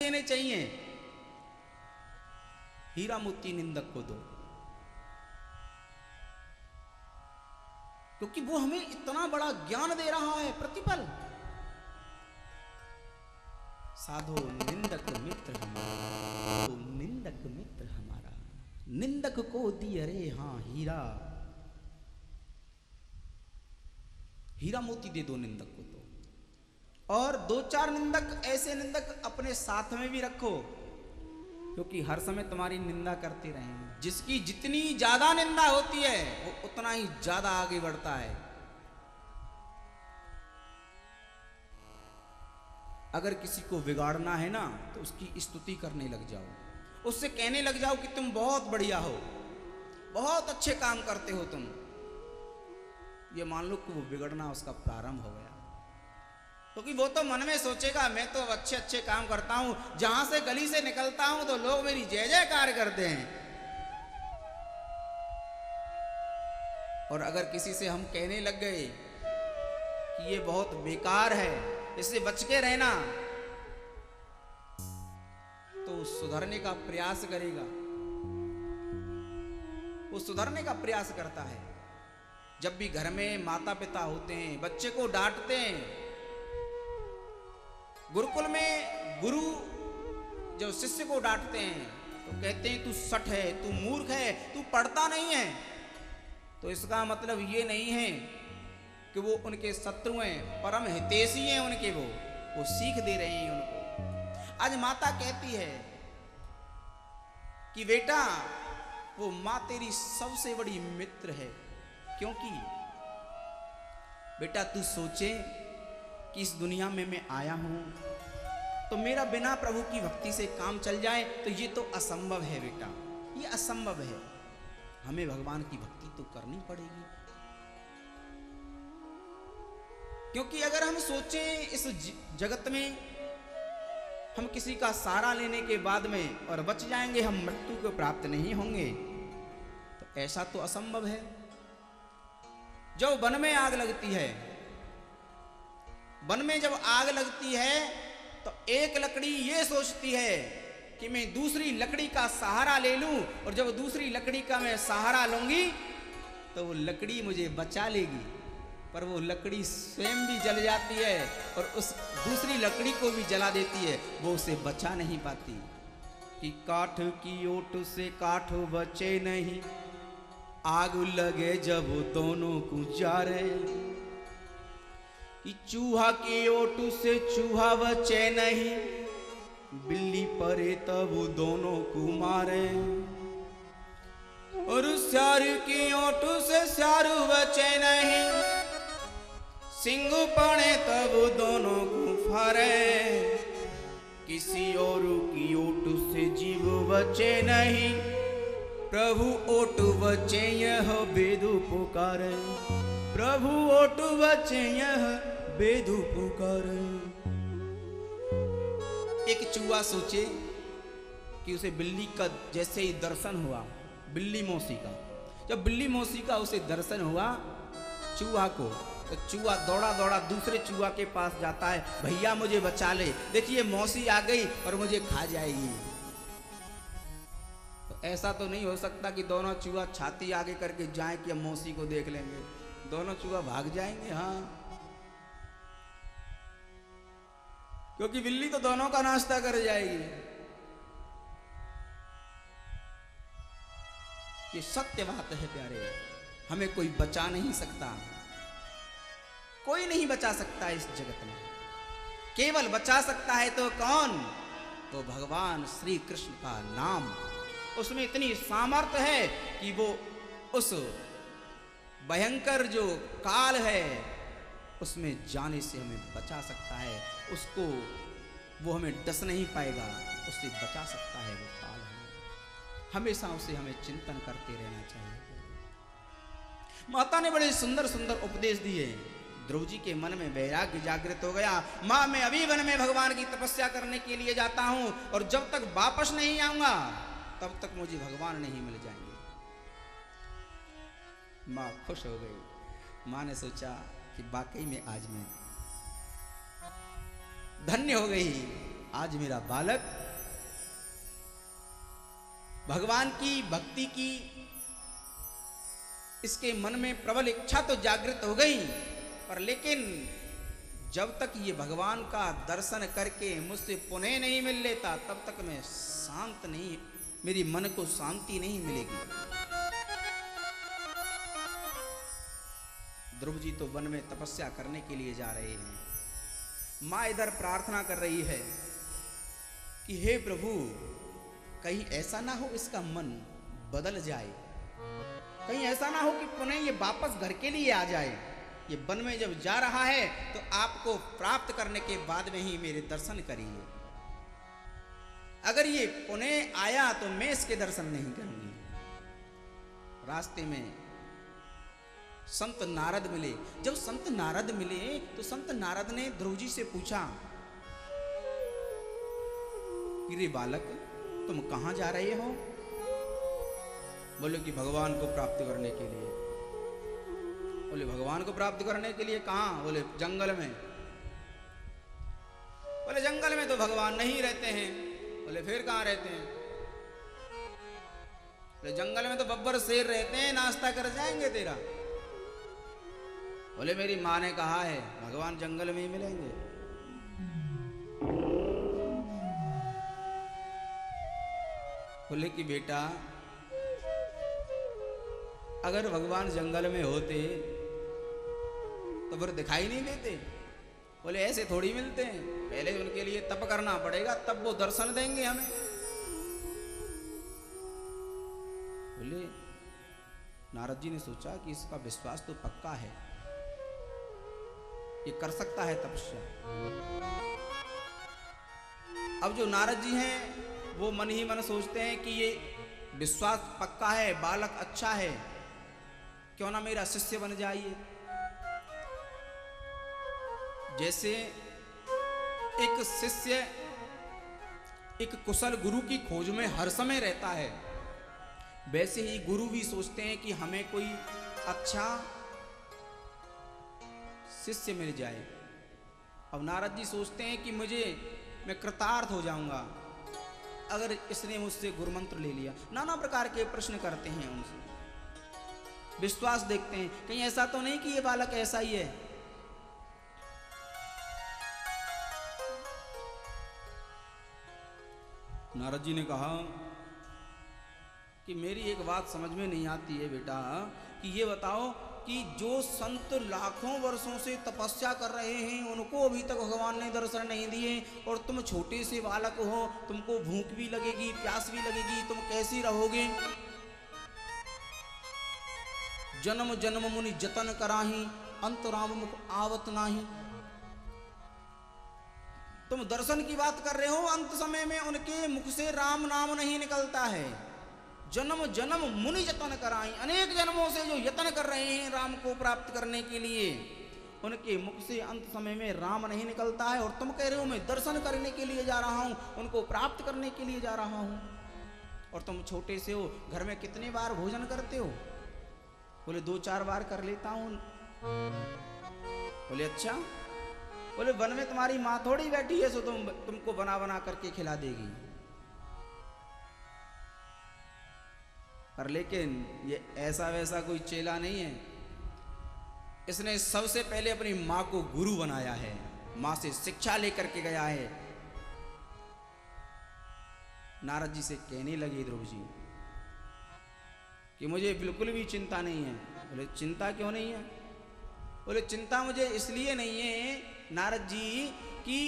देने चाहिए? हीरा मोती निंदक को दो, क्योंकि वो हमें इतना बड़ा ज्ञान दे रहा है प्रतिपल। साधो निंदक मित्र हमारा, तो निंदक मित्र हमारा, निंदक को दिए रे हाँ हीरा, हीरा मोती दे दो निंदक को तो। और दो चार निंदक, ऐसे निंदक अपने साथ में भी रखो, क्योंकि हर समय तुम्हारी निंदा करते रहेंगे। जिसकी जितनी ज्यादा निंदा होती है वो उतना ही ज्यादा आगे बढ़ता है। अगर किसी को बिगाड़ना है ना तो उसकी स्तुति करने लग जाओ, उससे कहने लग जाओ कि तुम बहुत बढ़िया हो, बहुत अच्छे काम करते हो तुम। ये मान लो कि वो बिगड़ना उसका प्रारंभ हो गया, क्योंकि वो तो मन में सोचेगा मैं तो अच्छे अच्छे काम करता हूं, जहां से गली से निकलता हूं तो लोग मेरी जय जयकार करते हैं। और अगर किसी से हम कहने लग गए कि ये बहुत बेकार है, इससे बच के रहना, तो सुधरने का प्रयास करेगा, वो सुधरने का प्रयास करता है। जब भी घर में माता पिता होते हैं, बच्चे को डांटते हैं, गुरुकुल में गुरु जो शिष्य को डांटते हैं तो कहते हैं तू सठ है, तू मूर्ख है, तू पढ़ता नहीं है, तो इसका मतलब ये नहीं है कि वो उनके शत्रु हैं, परम हितैषी हैं उनके, वो सीख दे रहे हैं उनको। आज माता कहती है कि बेटा वो माँ तेरी सबसे बड़ी मित्र है, क्योंकि बेटा तू सोचे कि इस दुनिया में मैं आया हूं तो मेरा बिना प्रभु की भक्ति से काम चल जाए, तो ये तो असंभव है बेटा, ये असंभव है। हमें भगवान की भक्ति तो करनी पड़ेगी, क्योंकि अगर हम सोचें इस जगत में हम किसी का सहारा लेने के बाद में और बच जाएंगे, हम मृत्यु को प्राप्त नहीं होंगे, तो ऐसा तो असंभव है। जब वन में आग लगती है, वन में जब आग लगती है तो एक लकड़ी ये सोचती है कि मैं दूसरी लकड़ी का सहारा ले लूं, और जब दूसरी लकड़ी का मैं सहारा लूंगी तो वो लकड़ी मुझे बचा लेगी, पर वो लकड़ी स्वयं भी जल जाती है और उस दूसरी लकड़ी को भी जला देती है, वो उसे बचा नहीं पाती। कि काठ की ओट से काठ बचे नहीं, आग लगे जब दोनों को जारे, कि चूहा की ओट से चूहा बचे नहीं, बिल्ली परे तब दोनों को मारे, और स्यार की ओट से स्यारू बचे नहीं, सिंह पड़े तब दोनों को फारे, किसी और की ओट से जीव बचे नहीं, प्रभु ओट बचे यह बेदु पुकारे, प्रभु ओट बचे यह बेदु पुकारे। एक चूहा सोचे कि उसे बिल्ली का जैसे ही दर्शन हुआ, बिल्ली मौसी का, जब बिल्ली मौसी का उसे दर्शन हुआ चूहा को, तो चूहा दौड़ा दौड़ा दूसरे चूहा के पास जाता है, भैया मुझे बचा ले, देखिए मौसी आ गई और मुझे खा जाएगी। तो ऐसा तो नहीं हो सकता कि दोनों चूहा छाती आगे करके जाएं कि हम मौसी को देख लेंगे, दोनों चूहा भाग जाएंगे। हाँ, क्योंकि बिल्ली तो दोनों का नाश्ता कर जाएगी। ये सत्य बात है प्यारे, हमें कोई बचा नहीं सकता, कोई नहीं बचा सकता इस जगत में। केवल बचा सकता है तो कौन? तो भगवान श्री कृष्ण का नाम, उसमें इतनी सामर्थ्य है कि वो उस भयंकर जो काल है उसमें जाने से हमें बचा सकता है, उसको वो हमें डस नहीं पाएगा, उससे बचा सकता है वो काल। हमेशा उसे हमें चिंतन करते रहना चाहिए। माता ने बड़े सुंदर सुंदर उपदेश दिए, ध्रुव जी के मन में वैराग्य जागृत हो गया। माँ मैं अभी वन में भगवान की तपस्या करने के लिए जाता हूँ, और जब तक वापस नहीं आऊंगा तब तक मुझे भगवान नहीं मिल जाएंगे। माँ खुश हो गई। माँ ने सोचा कि वाकई में आज मैं धन्य हो गई आज मेरा बालक भगवान की भक्ति की इसके मन में प्रबल इच्छा तो जागृत हो गई, पर लेकिन जब तक ये भगवान का दर्शन करके मुझसे पुनः नहीं मिल लेता तब तक मैं शांत नहीं, मेरी मन को शांति नहीं मिलेगी। ध्रुव जी तो वन में तपस्या करने के लिए जा रहे हैं। माँ इधर प्रार्थना कर रही है कि हे प्रभु, कहीं ऐसा ना हो इसका मन बदल जाए, कहीं ऐसा ना हो कि पुनः ये वापस घर के लिए आ जाए। ये वन में जब जा रहा है तो आपको प्राप्त करने के बाद में ही मेरे दर्शन करिए। अगर ये पुनः आया तो मैं इसके दर्शन नहीं करूंगी। रास्ते में संत नारद मिले। जब संत नारद मिले तो संत नारद ने ध्रुव जी से पूछा कि रे बालक, तुम कहां जा रहे हो? बोले कि भगवान को प्राप्त करने के लिए। बोले भगवान को प्राप्त करने के लिए कहां? बोले जंगल में। बोले जंगल में तो भगवान नहीं रहते हैं। बोले फिर कहां रहते हैं? बोले जंगल में तो बब्बर शेर रहते हैं, नाश्ता कर जाएंगे तेरा। बोले मेरी माँ ने कहा है भगवान जंगल में ही मिलेंगे। बोले कि बेटा, अगर भगवान जंगल में होते तो फिर दिखाई नहीं देते। बोले ऐसे थोड़ी मिलते हैं, पहले उनके लिए तप करना पड़ेगा, तब वो दर्शन देंगे हमें। बोले नारद जी ने सोचा कि इसका विश्वास तो पक्का है, ये कर सकता है तपस्या। अब जो नारद जी हैं वो मन ही मन सोचते हैं कि ये विश्वास पक्का है, बालक अच्छा है, क्यों ना मेरा शिष्य बन जाइए। जैसे एक शिष्य एक कुशल गुरु की खोज में हर समय रहता है, वैसे ही गुरु भी सोचते हैं कि हमें कोई अच्छा शिष्य मिल जाए। अब नारद जी सोचते हैं कि मैं कृतार्थ हो जाऊंगा अगर इसने मुझसे गुरु मंत्र ले लिया। नाना प्रकार के प्रश्न करते हैं उनसे, विश्वास देखते हैं, कहीं ऐसा तो नहीं कि ये बालक ऐसा ही है। नारद जी ने कहा कि मेरी एक बात समझ में नहीं आती है बेटा, कि ये बताओ कि जो संत लाखों वर्षों से तपस्या कर रहे हैं उनको अभी तक भगवान ने दर्शन नहीं दिए, और तुम छोटे से बालक हो, तुमको भूख भी लगेगी, प्यास भी लगेगी, तुम कैसे रहोगे? जन्म जन्म मुनि जतन कराही, अंत राम मुख आवत नाही। तुम दर्शन की बात कर रहे हो, अंत समय में उनके मुख से राम नाम नहीं निकलता है। जन्म जन्म मुनि जतन कराई, अनेक जन्मों से जो यत्न कर रहे हैं राम को प्राप्त करने के लिए, उनके मुख से अंत समय में राम नहीं निकलता है, और तुम कह रहे हो मैं दर्शन करने के लिए जा रहा हूं, उनको प्राप्त करने के लिए जा रहा हूं। और तुम छोटे से हो, घर में कितने बार भोजन करते हो? बोले 2-4 बार कर लेता हूं। बोले अच्छा? बोले वन में तुम्हारी माँ थोड़ी बैठी है सो तुमको बना बना करके खिला देगी। पर लेकिन ये ऐसा वैसा कोई चेला नहीं है, इसने सबसे पहले अपनी माँ को गुरु बनाया है, माँ से शिक्षा लेकर के गया है। नारद जी से कहने लगे ध्रुव जी कि मुझे बिल्कुल भी चिंता नहीं है। बोले चिंता क्यों नहीं है? बोले चिंता मुझे इसलिए नहीं है नारद जी कि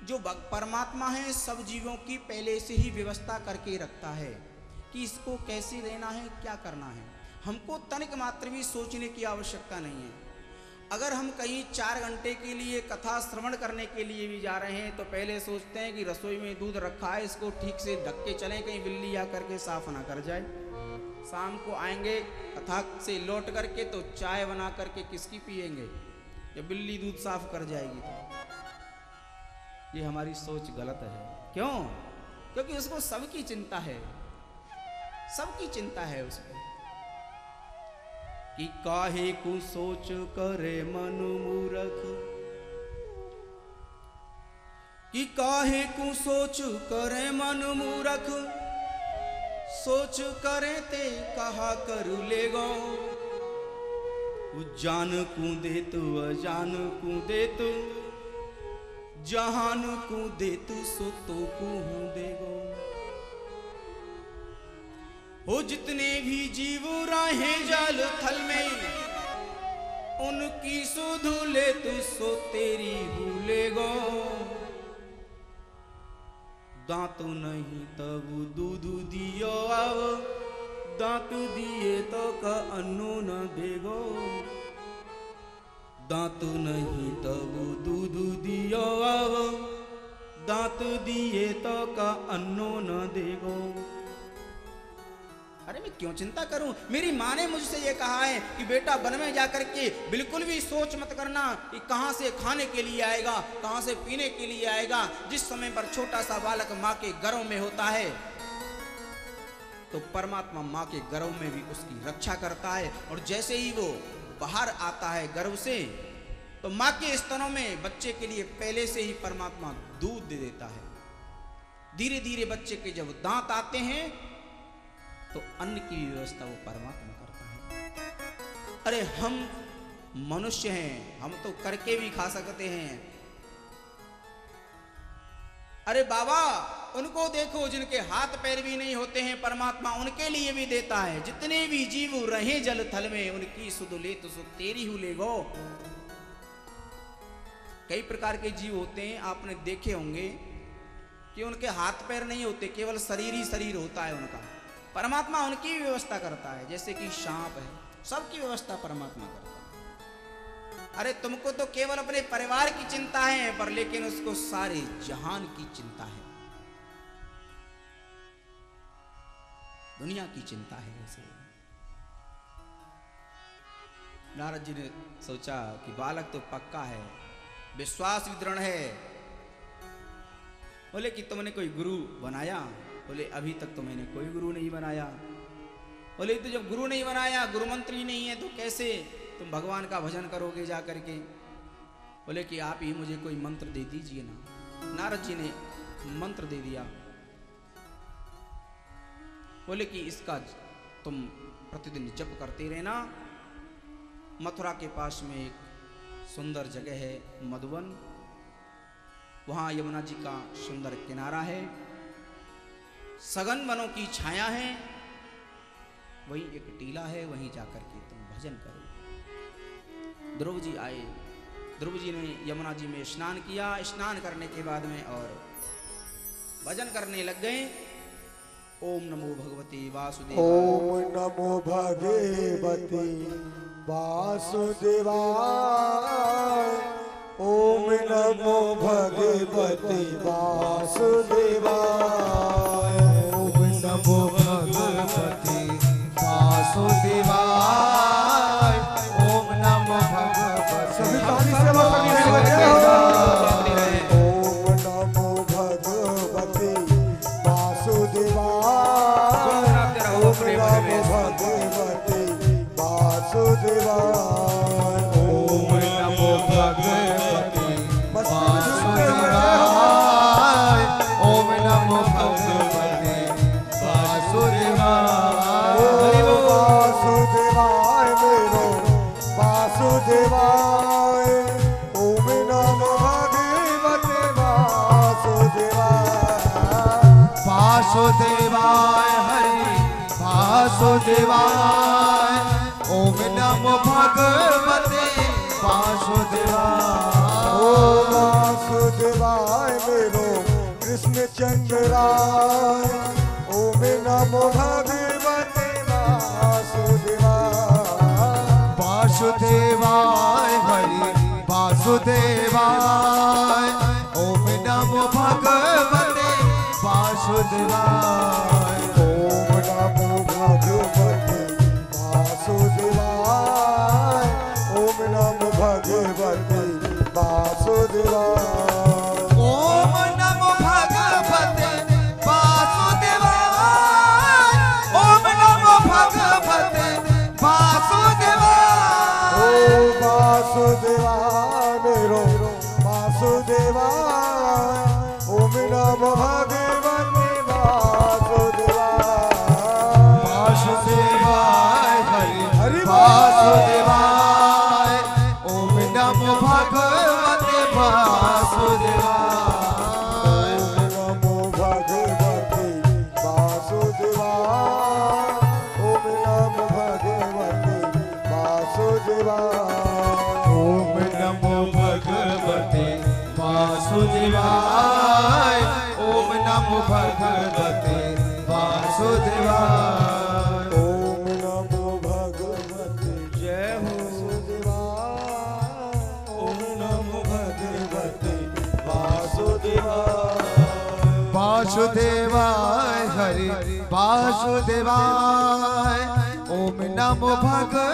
जो परमात्मा है सब जीवों की पहले से ही व्यवस्था करके रखता है कि इसको कैसे रहना है, क्या करना है। हमको तनिक मात्र भी सोचने की आवश्यकता नहीं है। अगर हम कहीं 4 घंटे के लिए कथा श्रवण करने के लिए भी जा रहे हैं तो पहले सोचते हैं कि रसोई में दूध रखा है, इसको ठीक से ढक के चलें, कहीं बिल्ली आकर के साफ ना कर जाए। शाम को आएंगे कथा से लौट करके तो चाय बना करके किसकी पिएंगे, या बिल्ली दूध साफ कर जाएगी। तो ये हमारी सोच गलत है। क्यों? क्योंकि उसको सबकी चिंता है, सबकी चिंता है उसको कि काहे को सोच करे मन मूरख, कि काहे को सोच करे मन मूरख, सोच करे ते कहा कर ले गो। जान को दे तू अजान को दे तू, जहान को दे तू सो तो को हूं देगो। हो जितने भी जीव रहे जल थल में, उनकी सुध ले तू सो तेरी भूलेगो। दांत नहीं तब दूध दियो आव, दांत दिए तो का अन्नो न देगो। दांत नहीं तब दूध दियो आव, दांत दिए तो का अन्नो न देगो। अरे मैं क्यों चिंता करूं? मेरी माँ ने मुझसे ये कहा है कि बेटा वन में जाकर के बिल्कुल भी सोच मत करना कि कहां से खाने के लिए आएगा, कहां से पीने के लिए आएगा। जिस समय पर छोटा सा बालक माँ के गर्भ में होता है तो परमात्मा माँ के गर्भ में भी उसकी रक्षा करता है, और जैसे ही वो बाहर आता है गर्भ से तो माँ के स्तनों में बच्चे के लिए पहले से ही परमात्मा दूध दे देता है। धीरे धीरे बच्चे के जब दांत आते हैं तो अन्न की व्यवस्था वो परमात्मा करता है। अरे हम मनुष्य हैं, हम तो करके भी खा सकते हैं। अरे बाबा उनको देखो जिनके हाथ पैर भी नहीं होते हैं, परमात्मा उनके लिए भी देता है। जितने भी जीव रहे जल थल में, उनकी सुध ले तो सुध तेरी हु ले गो। कई प्रकार के जीव होते हैं, आपने देखे होंगे कि उनके हाथ पैर नहीं होते, केवल शरीर ही शरीर होता है उनका। परमात्मा उनकी व्यवस्था करता है। जैसे कि सांप है, सबकी व्यवस्था परमात्मा करता है। अरे तुमको तो केवल अपने परिवार की चिंता है, पर लेकिन उसको सारे जहान की चिंता है, दुनिया की चिंता है। वैसे नारद जी ने सोचा कि बालक तो पक्का है, विश्वास भी दृढ़ है। बोले कि तुमने कोई गुरु बनाया? बोले अभी तक तो मैंने कोई गुरु नहीं बनाया। बोले तो जब गुरु नहीं बनाया, गुरु मंत्री नहीं है, तो कैसे तुम भगवान का भजन करोगे जा करके? बोले कि आप ही मुझे कोई मंत्र दे दीजिए ना। नारद जी ने मंत्र दे दिया। बोले कि इसका तुम प्रतिदिन जप करते रहना। मथुरा के पास में एक सुंदर जगह है मधुवन, वहां यमुना जी का सुंदर किनारा है, सघन वनों की छाया है, वही एक टीला है, वहीं जाकर के तुम भजन करो। ध्रुव जी आए, ध्रुव जी ने यमुना जी में स्नान किया। स्नान करने के बाद में और भजन करने लग गए। ओम नमो भगवते वासुदेवाय, ओम नमो भगवते वासुदेवाय, ओम नमो भगवते वासुदेवाय, ओम नमो भगवते वासुदेवाय, ओम नमो भगवते। सभी ताली से ओम नमो भगवते वासुदेवाय, ओम नमो भगवते वासुदेवाय, ओम नमो भगवते वासुदेवाय, ओम नमो भगवते वासुदेवाय, वासुदेवाय मेरो वासुदेवाय, ओम नमो भगवते वासुदेवाय, वासुदेवाय हरि वासुदेवाय, ओम नमो भगवते वासुदेवाय, ओम वासुदेवाय मेरो कृष्ण चंद्राय, ओम नमो भगवते वासुदेवाय, वासुदेवाय हरि वासुदेवाय, ओम नमो भगवते वासुदेवाय, ओम नमो भगवते वासुदेवाय, ओम नमो भगवते वासुदेवाय, ओम नमो भगवते वासुदेवाय, ओम नमो भगवते वासुदेवाय, ओ वासुदेवाय मेरो वासुदेवाय, नमो भगवते वासुदेवाय। ओम नमो भगवते जय हो वासुदेवाय। ओम नमो भगवते वासुदेवाय। वासुदेवाय हरि वासुदेवाय। ओम नमो भगवते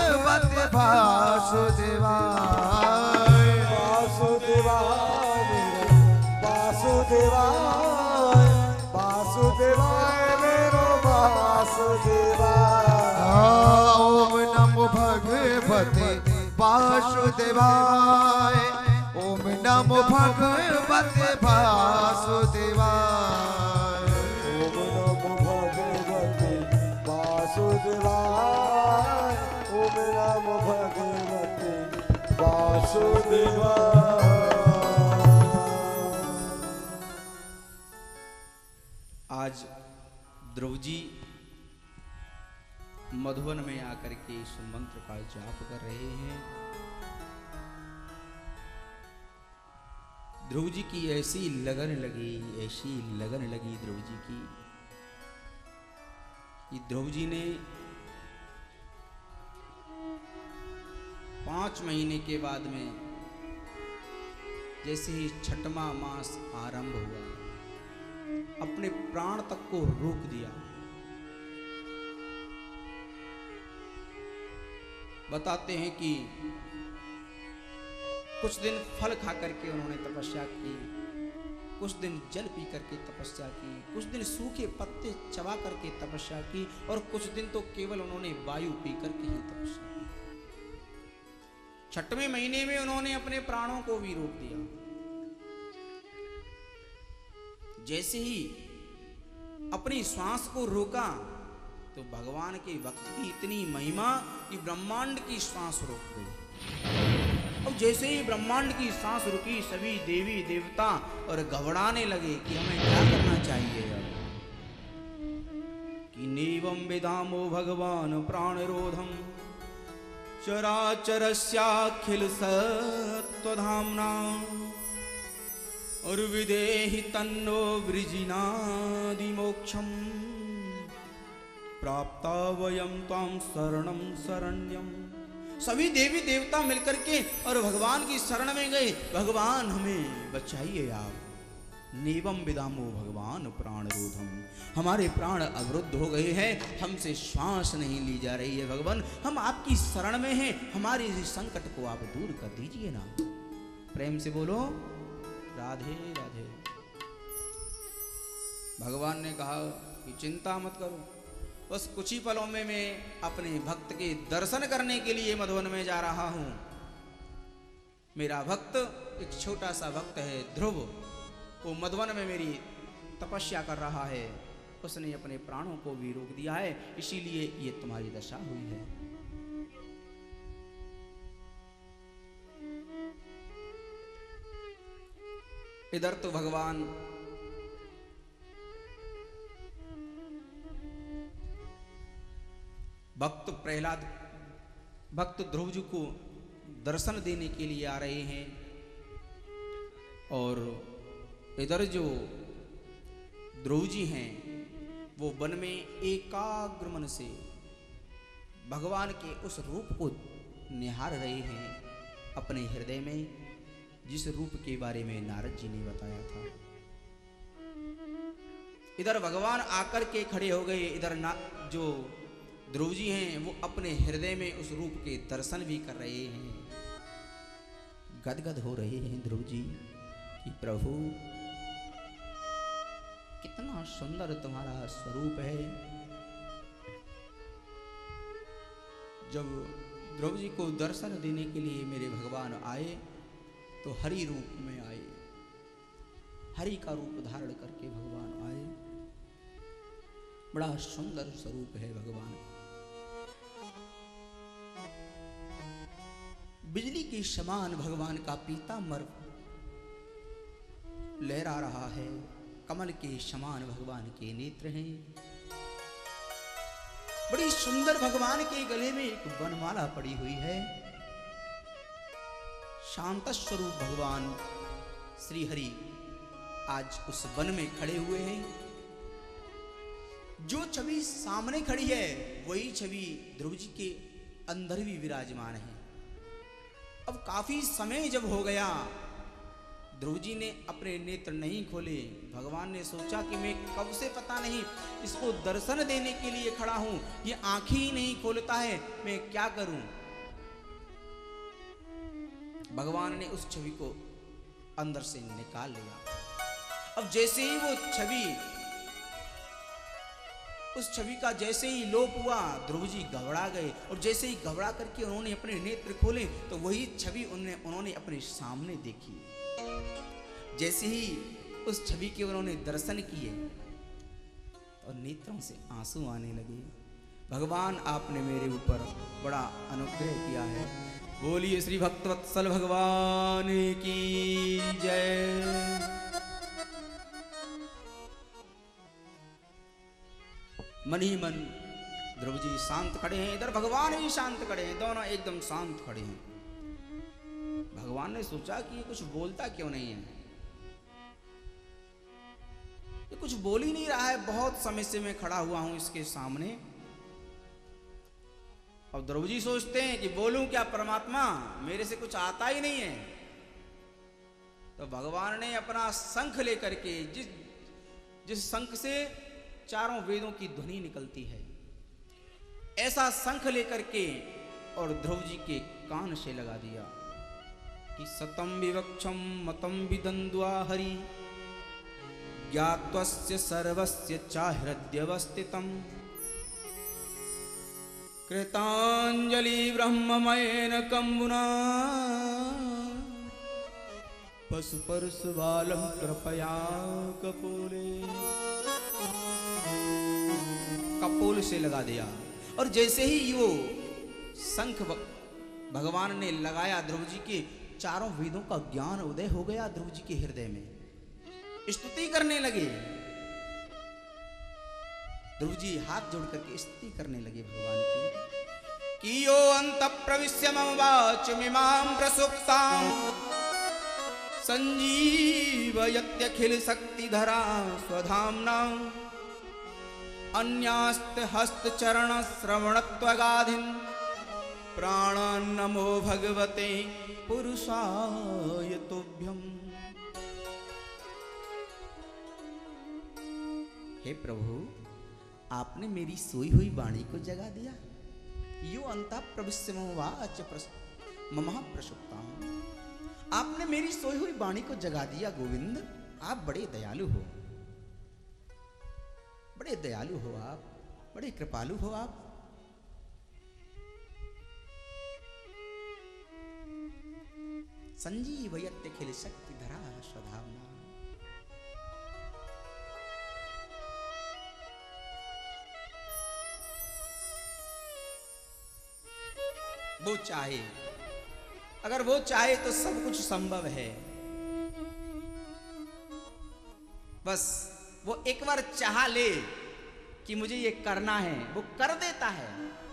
वासुदेवाय। वासुदेवाय वासुदेवाय वासुदेवाय मेरो वासुदेवाय। ओम नमो भगवते वासुदेवाय। ओम नमो भगवते वासुदेवाय। ओम नमो भगवते वासुदेवाय। ओम नमो भगवते वासुदेवाय। आज ध्रुव जी मधुवन में आकर के इस मंत्र का जाप कर रहे हैं। ध्रुव जी की ऐसी लगन लगी ध्रुव जी की कि ध्रुव जी ने 5 महीने के बाद में जैसे ही छठवां मास आरंभ हुआ अपने प्राण तक को रोक दिया। बताते हैं कि कुछ दिन फल खा करके उन्होंने तपस्या की, कुछ दिन जल पी करके तपस्या की, कुछ दिन सूखे पत्ते चबा करके तपस्या की और कुछ दिन तो केवल उन्होंने वायु पी करके ही तपस्या की। 6वें महीने में उन्होंने अपने प्राणों को भी रोक दिया। जैसे ही अपनी श्वास को रोका तो भगवान के भक्त की इतनी महिमा कि ब्रह्मांड की श्वास रुक गई। और जैसे ही ब्रह्मांड की सांस रुकी सभी देवी देवता और घबराने लगे कि हमें क्या करना चाहिए अब। कि नैवं वेदामो भगवान प्राणरोधम चराचरस्याखिल सत्त्वधाम्ना और विदेहि तन्नो वृजिनादिमोक्षम प्राप्ता वयं त्वां शरणं शरण्यम। सभी देवी देवता मिलकर के और भगवान की शरण में गए, भगवान हमें बचाइए आप। नेवम विदामो भगवान प्राणरोधम, हमारे प्राण अवरुद्ध हो गए हैं, हमसे श्वास नहीं ली जा रही है भगवान, हम आपकी शरण में हैं, हमारे इस संकट को आप दूर कर दीजिए ना। प्रेम से बोलो राधे राधे। भगवान ने कहा कि चिंता मत करो, बस कुछ ही पलों में मैं अपने भक्त के दर्शन करने के लिए मधुवन में जा रहा हूं। मेरा भक्त एक छोटा सा भक्त है ध्रुव, वो मधुवन में मेरी तपस्या कर रहा है, उसने अपने प्राणों को भी रोक दिया है, इसीलिए ये तुम्हारी दशा हुई है। इधर तो भगवान भक्त ध्रुव जी को दर्शन देने के लिए आ रहे हैं और इधर जो ध्रुव जी हैं वो वन में एकाग्र मन से भगवान के उस रूप को निहार रहे हैं अपने हृदय में, जिस रूप के बारे में नारद जी ने बताया था। इधर भगवान आकर के खड़े हो गए, इधर जो ध्रुव जी हैं वो अपने हृदय में उस रूप के दर्शन भी कर रहे हैं। गदगद हो रहे हैं ध्रुव जी कि प्रभु कितना सुंदर तुम्हारा स्वरूप है। जब ध्रुव जी को दर्शन देने के लिए मेरे भगवान आए तो हरि रूप में आए, हरि का रूप धारण करके भगवान आए। बड़ा सुंदर स्वरूप है भगवान। बिजली के समान भगवान का पीतांबर लहरा रहा है, कमल के समान भगवान के नेत्र हैं। बड़ी सुंदर भगवान के गले में एक वनमाला पड़ी हुई है। शांत स्वरूप भगवान श्री हरि आज उस वन में खड़े हुए हैं जो छवि सामने खड़ी है वही छवि ध्रुव जी के अंदर भी विराजमान है। अब काफी समय जब हो गया, ध्रुव जी ने अपने नेत्र नहीं खोले। भगवान ने सोचा कि मैं कब से पता नहीं इसको दर्शन देने के लिए खड़ा हूं, ये आंखें ही नहीं खोलता है, मैं क्या करूं। भगवान ने उस छवि को अंदर से निकाल लिया। अब जैसे ही वो छवि, उस छवि का जैसे ही लोप हुआ, ध्रुव जी घबरा गए और जैसे ही घबरा करके उन्होंने अपने नेत्र खोले तो वही छवि उन्होंने अपने सामने देखी। जैसे ही उस छवि के उन्होंने दर्शन किए और नेत्रों से आंसू आने लगे। भगवान आपने मेरे ऊपर बड़ा अनुग्रह किया है। बोलिए श्री भक्तवत्सल भगवान की जय। मन ही मन ध्रुव जी शांत खड़े हैं, इधर भगवान भी शांत खड़े हैं, दोनों एकदम शांत खड़े हैं। भगवान ने सोचा कि ये कुछ बोलता क्यों नहीं है, ये कुछ बोल ही नहीं रहा है, बहुत समय से मैं खड़ा हुआ हूं इसके सामने। और ध्रुव जी सोचते हैं कि बोलूं क्या परमात्मा, मेरे से कुछ आता ही नहीं है। तो भगवान ने अपना शंख लेकर के, जिस शंख से चारों वेदों की ध्वनि निकलती है, ऐसा शंख लेकर के और ध्रुव जी के कान से लगा दिया कि सतम विवक्षम मतम विदंद्वा हरि ज्ञात्वस्य सर्वस्य चाहृद्यवस्थितम् कृतांजलि ब्रह्ममयेन कंबुना पशुपरशुबालं कृपया कपोल से लगा दिया। और जैसे ही वो शंख भगवान ने लगाया, ध्रुव जी के चारों वेदों का ज्ञान उदय हो गया ध्रुव जी के हृदय में। स्तुति करने लगे, ध्रुव जी हाथ जोड़ करके स्तुति करने लगे भगवान की। कियो अंत प्रविश्य मम वाचमिमां प्रसुप्तां संजीवयत्यखिल शक्तिधरा स्वधाम्ना अन्यास्त हस्त चरण श्रवणत्वगाधिन प्राणान् नमो भगवते पुरुषाय तुभ्यम्। हे प्रभु, आपने मेरी सोई हुई वाणी को जगा दिया। यो अंता प्रविश्य मम वाच मम प्रसुप्तां, आपने मेरी सोई हुई वाणी को जगा दिया। गोविंद, आप बड़े दयालु हो, बड़े दयालु हो आप, बड़े कृपालु हो आप। संजीवयत्यखिल शक्तिधरा स्वधाम्ना। वो चाहे, अगर वो चाहे तो सब कुछ संभव है। बस वो एक बार चाह ले कि मुझे ये करना है, वो कर देता है,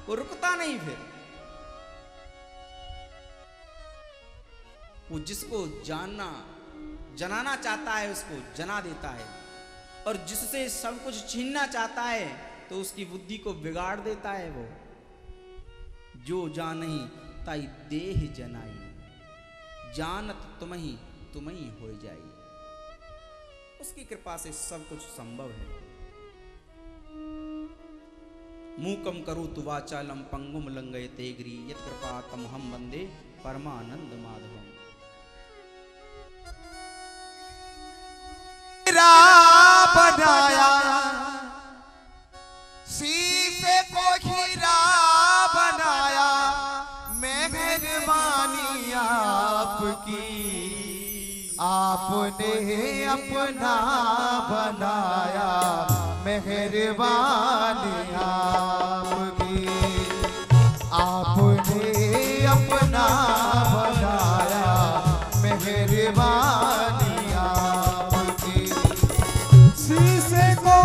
वो रुकता नहीं। फिर वो जिसको जनाना चाहता है उसको जना देता है, और जिससे सब कुछ छीनना चाहता है तो उसकी बुद्धि को बिगाड़ देता है। वो जो जानहि ताई देह जनाई, जानत तुम्ही हो जाई। उसकी कृपा से सब कुछ संभव है। मूकम करोतु वाचालम पंगुम लंघयते गिरि यत् कृपा तमहं वंदे परमानंद माधवम। बनाया शीशे को हीरा बनाया, मेहरबानी आपकी, आपने अपना बनाया, मेहरबानी आपकी, आपने अपना बनाया, मेहरबानी आपकी। शीशे को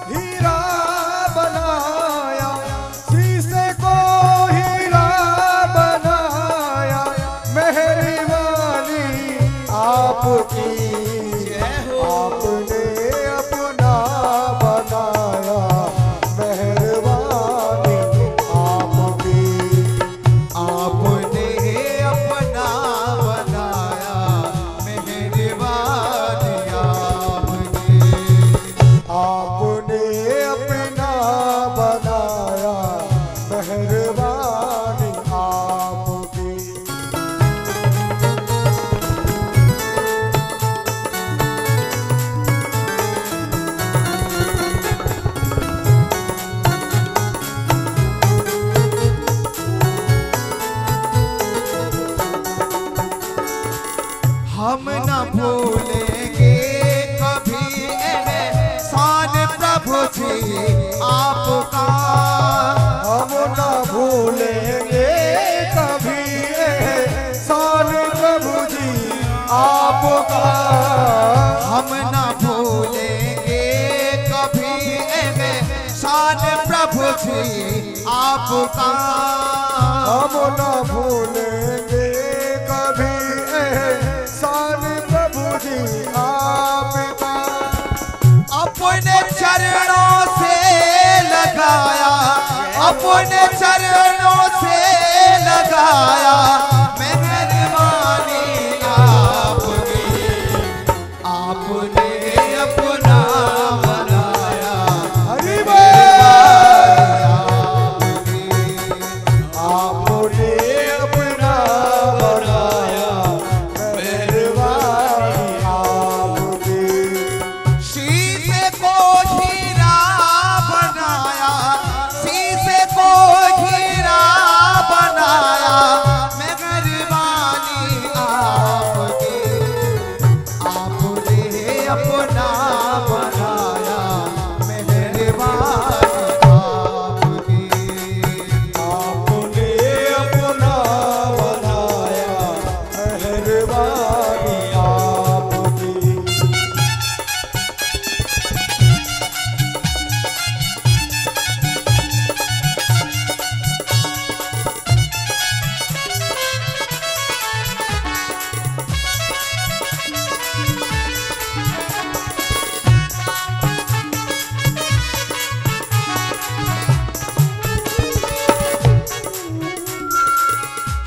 हीरा बनाया, शीशे को हीरा बनाया, मेहरबानी आपकी, आपने अपना बनाया, जी आपका। हम ना भूलेंगे कभी एहसान प्रभु जी आपका। हम ना भूलेंगे कभी एहसान प्रभु जी आपका। हम ना भूलेंगे कभी एहसान प्रभु जी आपका। अपने चरणों से लगाया, अपने चरणों से लगाया मेहरबानी आपकी। आपने अपना बनाया, हरि आपने अपना बनाया मेहरबानी आपकी। शीशे को हीरा बनाया, शीशे को हीरा बनाया मेहरबानी आपकी। आपने अपना बनाया मेहरबानी आपकी। आपने अपना बनाया मेहरबानी आपकी।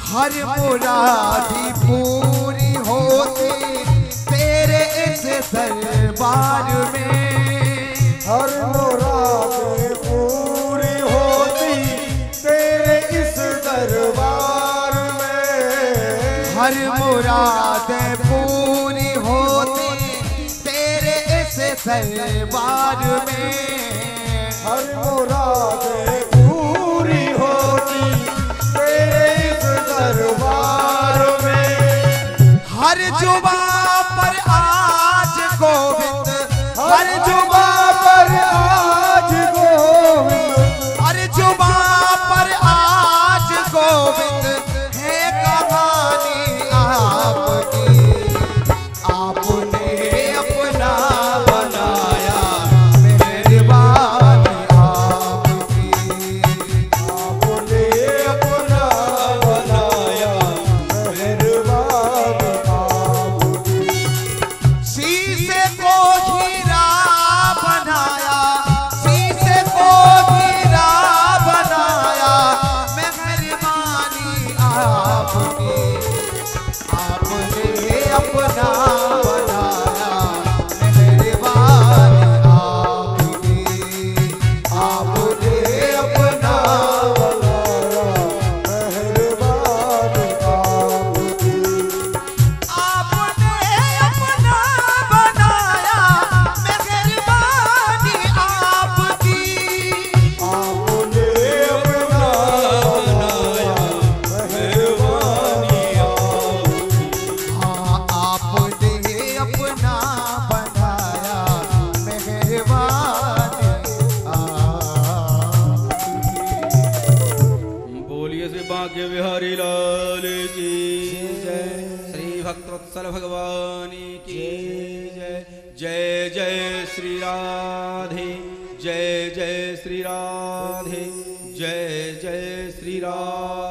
हर मुरादी पूरी होती तेरे इस दरबार में। हर मुरादें पूरी होती तेरे इस दरबार में। हर मुरादें पूरी होती तेरे इस दरबार में। हर मुरादें पूरी होती तेरे इस दरबार में। हर जुबां पर आज गोविंद, हर जुबां पर आज गोविंद, हर जुबां पर आज गोविंद है कहानी आपकी। आपने अपना बनाया मेहरबानी आपकी। आपने अपना बनाया मेहरबानी आपकी। शीशे को हीरा बनाया, शीशे को हीरा बनाया मेहरबानी आपकी। आपने अपना बनाया मेहरबानी आपकी। आपने अपना बनाया मेहरबानी आपकी। आपने अपना बनाया मेहरबानी आपकी। आपने अपना बनाया मेहरबानी आपकी। हाँ, आपने अपना बनाया मेहरबानी आपकी। बोलिए श्री बांके बिहारी लाल की जय। श्री भक्तवत्सल भगवान की जय। जय जय श्री राधे, जय जय श्री राधे, जय जय श्री राधे।